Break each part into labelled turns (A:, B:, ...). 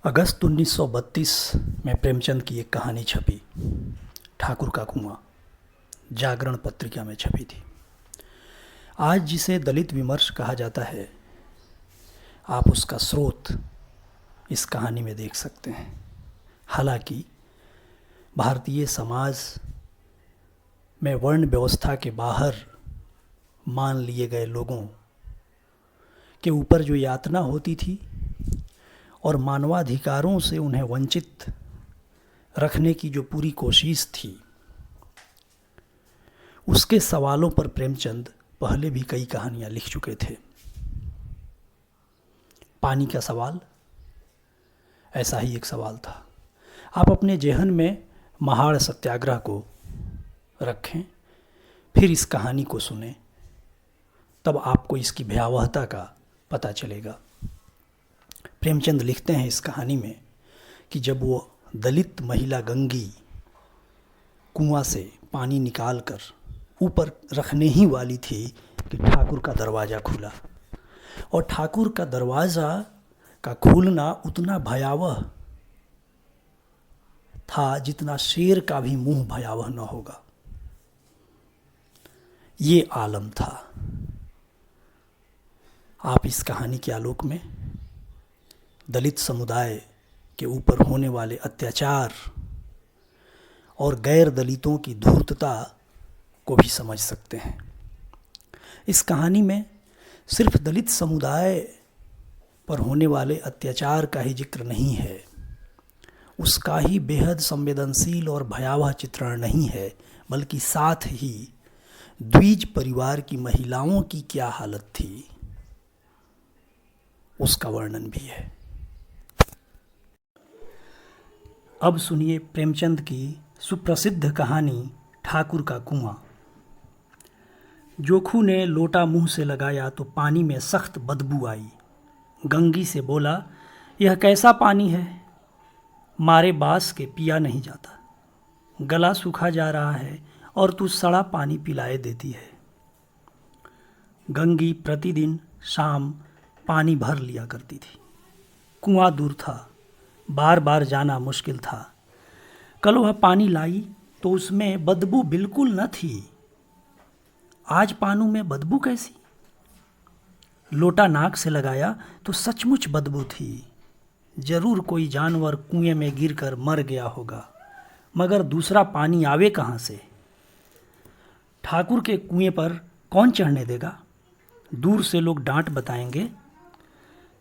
A: अगस्त 1932 में प्रेमचंद की एक कहानी छपी, ठाकुर का कुआं, जागरण पत्रिका में छपी थी। आज जिसे दलित विमर्श कहा जाता है, आप उसका स्रोत इस कहानी में देख सकते हैं। हालांकि भारतीय समाज में वर्ण व्यवस्था के बाहर मान लिए गए लोगों के ऊपर जो यातना होती थी और मानवाधिकारों से उन्हें वंचित रखने की जो पूरी कोशिश थी, उसके सवालों पर प्रेमचंद पहले भी कई कहानियां लिख चुके थे। पानी का सवाल ऐसा ही एक सवाल था। आप अपने जेहन में महाड़ सत्याग्रह को रखें, फिर इस कहानी को सुनें, तब आपको इसकी भयावहता का पता चलेगा। प्रेमचंद लिखते हैं इस कहानी में कि जब वो दलित महिला गंगी कुआं से पानी निकालकर ऊपर रखने ही वाली थी कि ठाकुर का दरवाज़ा खुला। और ठाकुर का दरवाज़ा का खुलना उतना भयावह था जितना शेर का भी मुंह भयावह न होगा। ये आलम था। आप इस कहानी के आलोक में दलित समुदाय के ऊपर होने वाले अत्याचार और गैर दलितों की धूर्तता को भी समझ सकते हैं। इस कहानी में सिर्फ दलित समुदाय पर होने वाले अत्याचार का ही जिक्र नहीं है, उसका ही बेहद संवेदनशील और भयावह चित्रण नहीं है, बल्कि साथ ही द्विज परिवार की महिलाओं की क्या हालत थी उसका वर्णन भी है। अब सुनिए प्रेमचंद की सुप्रसिद्ध कहानी ठाकुर का कुआं। जोखू ने लोटा मुंह से लगाया तो पानी में सख्त बदबू आई। गंगी से बोला, यह कैसा पानी है, मारे बास के पिया नहीं जाता। गला सूखा जा रहा है और तू सड़ा पानी पिलाए देती है। गंगी प्रतिदिन शाम पानी भर लिया करती थी। कुआं दूर था, बार बार जाना मुश्किल था। कल वह पानी लाई तो उसमें बदबू बिल्कुल न थी। आज पानी में बदबू कैसी? लोटा नाक से लगाया तो सचमुच बदबू थी। जरूर कोई जानवर कुएं में गिरकर मर गया होगा, मगर दूसरा पानी आवे कहाँ से? ठाकुर के कुएं पर कौन चढ़ने देगा? दूर से लोग डांट बताएंगे।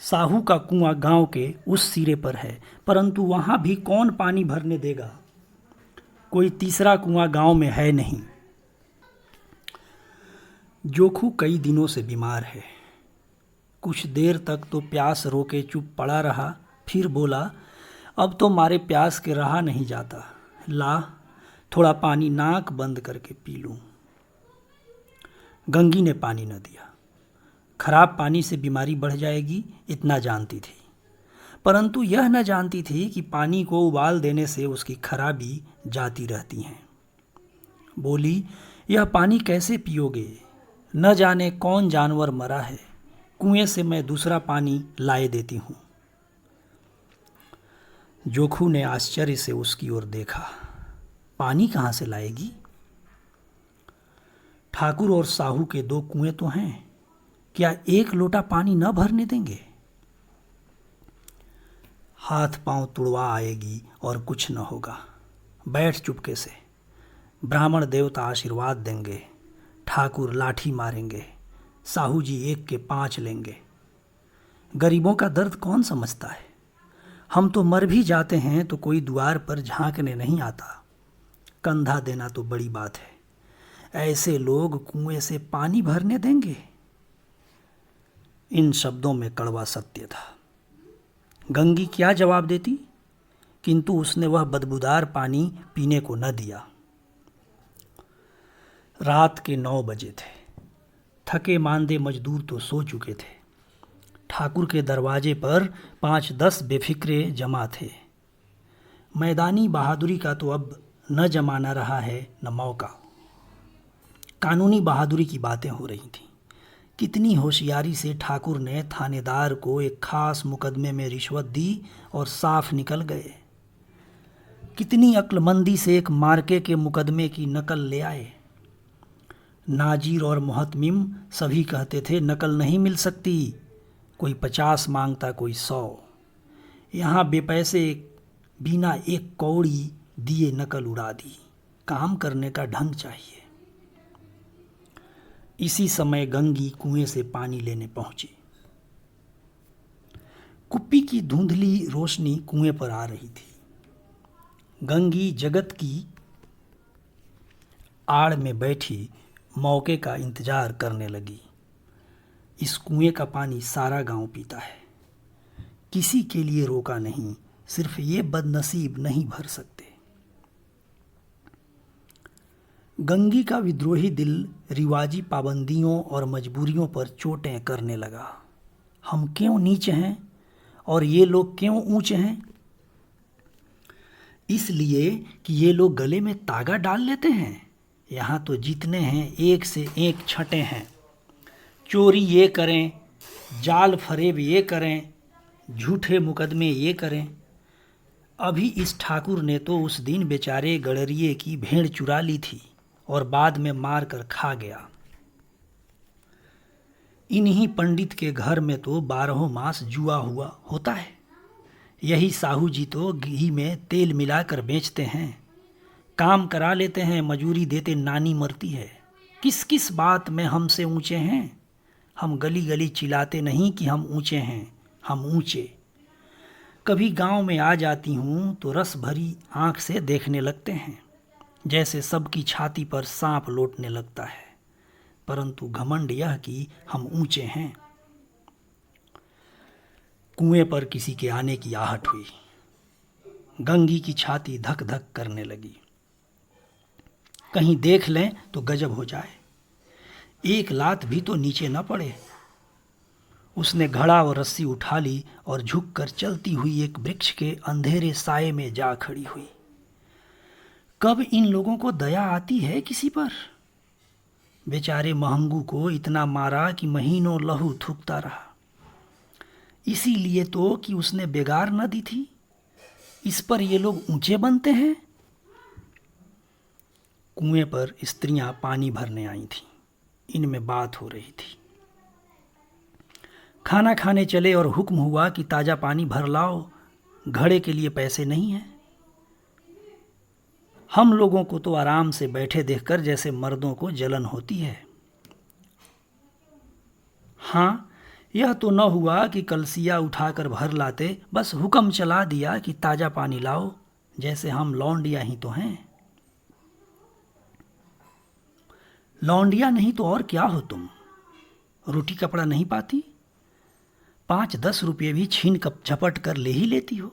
A: साहू का कुआं गांव के उस सिरे पर है, परंतु वहां भी कौन पानी भरने देगा? कोई तीसरा कुआं गांव में है नहीं। जोखू कई दिनों से बीमार है। कुछ देर तक तो प्यास रोके चुप पड़ा रहा, फिर बोला, अब तो मारे प्यास के रहा नहीं जाता। ला थोड़ा पानी नाक बंद करके पी लूं। गंगी ने पानी न दिया। खराब पानी से बीमारी बढ़ जाएगी इतना जानती थी, परंतु यह न जानती थी कि पानी को उबाल देने से उसकी खराबी जाती रहती है। बोली, यह पानी कैसे पियोगे? न जाने कौन जानवर मरा है। कुएं से मैं दूसरा पानी लाए देती हूँ। जोखू ने आश्चर्य से उसकी ओर देखा। पानी कहाँ से लाएगी? ठाकुर और साहू के दो कुएं तो हैं, क्या एक लोटा पानी न भरने देंगे? हाथ पांव तुड़वा आएगी और कुछ न होगा। बैठ चुपके से, ब्राह्मण देवता आशीर्वाद देंगे, ठाकुर लाठी मारेंगे, साहू जी 1 के 5 लेंगे। गरीबों का दर्द कौन समझता है? हम तो मर भी जाते हैं तो कोई द्वार पर झांकने नहीं आता। कंधा देना तो बड़ी बात है, ऐसे लोग कुएं से पानी भरने देंगे? इन शब्दों में कड़वा सत्य था। गंगी क्या जवाब देती, किंतु उसने वह बदबूदार पानी पीने को न दिया। रात के 9 बजे थे। थके मांदे मजदूर तो सो चुके थे। ठाकुर के दरवाजे पर 5-10 बेफिक्रे जमा थे। मैदानी बहादुरी का तो अब न जमाना रहा है न मौका। कानूनी बहादुरी की बातें हो रही थीं। कितनी होशियारी से ठाकुर ने थानेदार को एक खास मुकदमे में रिश्वत दी और साफ निकल गए। कितनी अक्लमंदी से एक मार्के के मुकदमे की नकल ले आए। नाजीर और मुहतमिम सभी कहते थे नकल नहीं मिल सकती, कोई 50 मांगता कोई 100। यहाँ बेपैसे बिना एक कौड़ी दिए नकल उड़ा दी। काम करने का ढंग चाहिए। इसी समय गंगी कुएं से पानी लेने पहुंची। कुप्पी की धुंधली रोशनी कुएं पर आ रही थी। गंगी जगत की आड़ में बैठी मौके का इंतजार करने लगी। इस कुएं का पानी सारा गांव पीता है, किसी के लिए रोका नहीं, सिर्फ ये बदनसीब नहीं भर सकते। गंगी का विद्रोही दिल रिवाजी पाबंदियों और मजबूरियों पर चोटें करने लगा। हम क्यों नीचे हैं और ये लोग क्यों ऊंचे हैं? इसलिए कि ये लोग गले में तागा डाल लेते हैं। यहाँ तो जितने हैं एक से एक छठे हैं। चोरी ये करें, जाल फरेब ये करें, झूठे मुकदमे ये करें। अभी इस ठाकुर ने तो उस दिन बेचारे गडरिये की भेड़ चुरा ली थी और बाद में मार कर खा गया। इन्हीं पंडित के घर में तो 12 मास जुआ हुआ होता है। यही साहू जी तो घी में तेल मिलाकर बेचते हैं। काम करा लेते हैं, मजूरी देते नानी मरती है। किस किस बात में हमसे ऊंचे हैं? हम गली गली चिल्लाते नहीं कि हम ऊंचे हैं, हम ऊंचे। कभी गांव में आ जाती हूँ तो रस भरी आंख से देखने लगते हैं, जैसे सबकी छाती पर सांप लौटने लगता है। परंतु घमंड यह कि हम ऊंचे हैं। कुएं पर किसी के आने की आहट हुई। गंगी की छाती धक धक करने लगी। कहीं देख लें तो गजब हो जाए, एक लात भी तो नीचे न पड़े। उसने घड़ा और रस्सी उठा ली और झुककर चलती हुई एक वृक्ष के अंधेरे साये में जा खड़ी हुई। कब इन लोगों को दया आती है किसी पर? बेचारे महंगू को इतना मारा कि महीनों लहू थूकता रहा। इसीलिए तो कि उसने बेगार न दी थी। इस पर ये लोग ऊंचे बनते हैं। कुएं पर स्त्रियां पानी भरने आई थीं। इनमें बात हो रही थी। खाना खाने चले और हुक्म हुआ कि ताज़ा पानी भर लाओ, घड़े के लिए पैसे नहीं हैं। हम लोगों को तो आराम से बैठे देखकर जैसे मर्दों को जलन होती है। हाँ, यह तो न हुआ कि कलसिया उठाकर भर लाते, बस हुक्म चला दिया कि ताज़ा पानी लाओ, जैसे हम लौंडिया ही तो हैं। लौंडिया नहीं तो और क्या हो तुम? रोटी कपड़ा नहीं पाती? 5-10 रुपये भी छीन कप झपट कर ले ही लेती हो,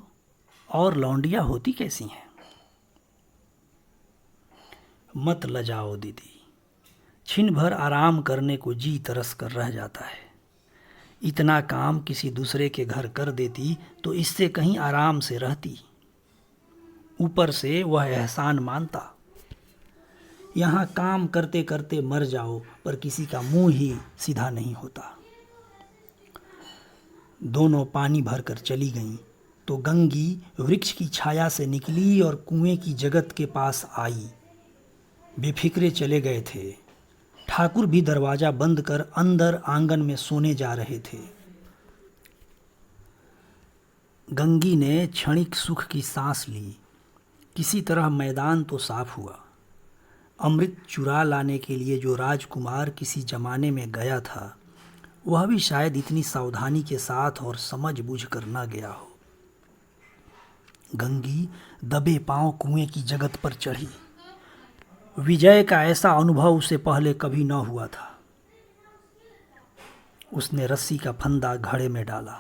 A: और लौंडिया होती कैसी हैं? मत लजाओ दीदी, छिन भर आराम करने को जी तरस कर रह जाता है। इतना काम किसी दूसरे के घर कर देती तो इससे कहीं आराम से रहती। ऊपर से वह एहसान मानता। यहाँ काम करते करते मर जाओ, पर किसी का मुंह ही सीधा नहीं होता। दोनों पानी भरकर चली गईं तो गंगी वृक्ष की छाया से निकली और कुएं की जगत के पास आई। बेफिक्रे चले गए थे। ठाकुर भी दरवाजा बंद कर अंदर आंगन में सोने जा रहे थे। गंगी ने क्षणिक सुख की सांस ली। किसी तरह मैदान तो साफ हुआ। अमृत चुरा लाने के लिए जो राजकुमार किसी जमाने में गया था, वह भी शायद इतनी सावधानी के साथ और समझ बूझ कर न गया हो। गंगी दबे पांव कुएं की जगत पर चढ़ी। विजय का ऐसा अनुभव उसे पहले कभी न हुआ था। उसने रस्सी का फंदा घड़े में डाला।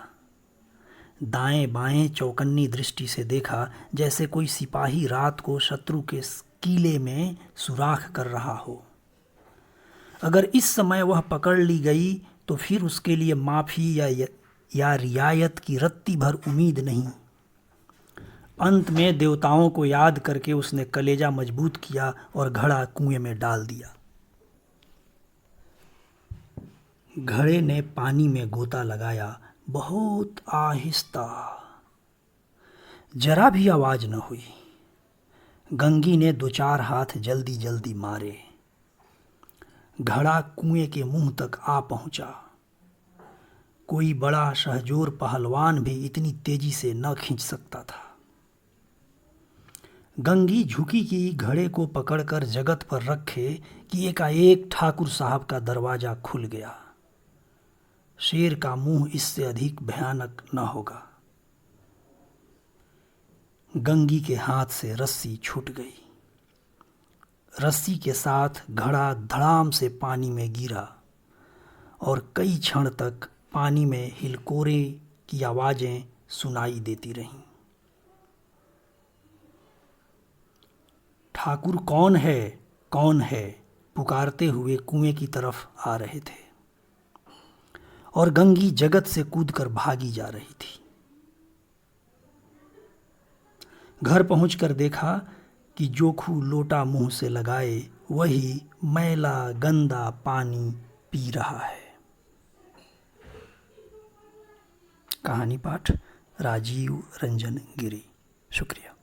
A: दाएं बाएं चौकन्नी दृष्टि से देखा, जैसे कोई सिपाही रात को शत्रु के किले में सुराख कर रहा हो। अगर इस समय वह पकड़ ली गई तो फिर उसके लिए माफ़ी या रियायत की रत्ती भर उम्मीद नहीं। अंत में देवताओं को याद करके उसने कलेजा मजबूत किया और घड़ा कुएं में डाल दिया। घड़े ने पानी में गोता लगाया बहुत आहिस्ता, जरा भी आवाज न हुई। गंगी ने दो चार हाथ जल्दी जल्दी मारे। घड़ा कुएं के मुंह तक आ पहुंचा। कोई बड़ा शहजोर पहलवान भी इतनी तेजी से न खींच सकता था। गंगी झुकी कि घड़े को पकड़कर जगत पर रखे कि एकाएक ठाकुर साहब का दरवाजा खुल गया। शेर का मुंह इससे अधिक भयानक न होगा। गंगी के हाथ से रस्सी छूट गई। रस्सी के साथ घड़ा धड़ाम से पानी में गिरा और कई क्षण तक पानी में हिलकोरे की आवाजें सुनाई देती रहीं। ठाकुर कौन है, कौन है, पुकारते हुए कुएं की तरफ आ रहे थे और गंगी जगत से कूदकर भागी जा रही थी। घर पहुंचकर देखा कि जोखू लोटा मुंह से लगाए वही मैला गंदा पानी पी रहा है। कहानी पाठ राजीव रंजन गिरी। शुक्रिया।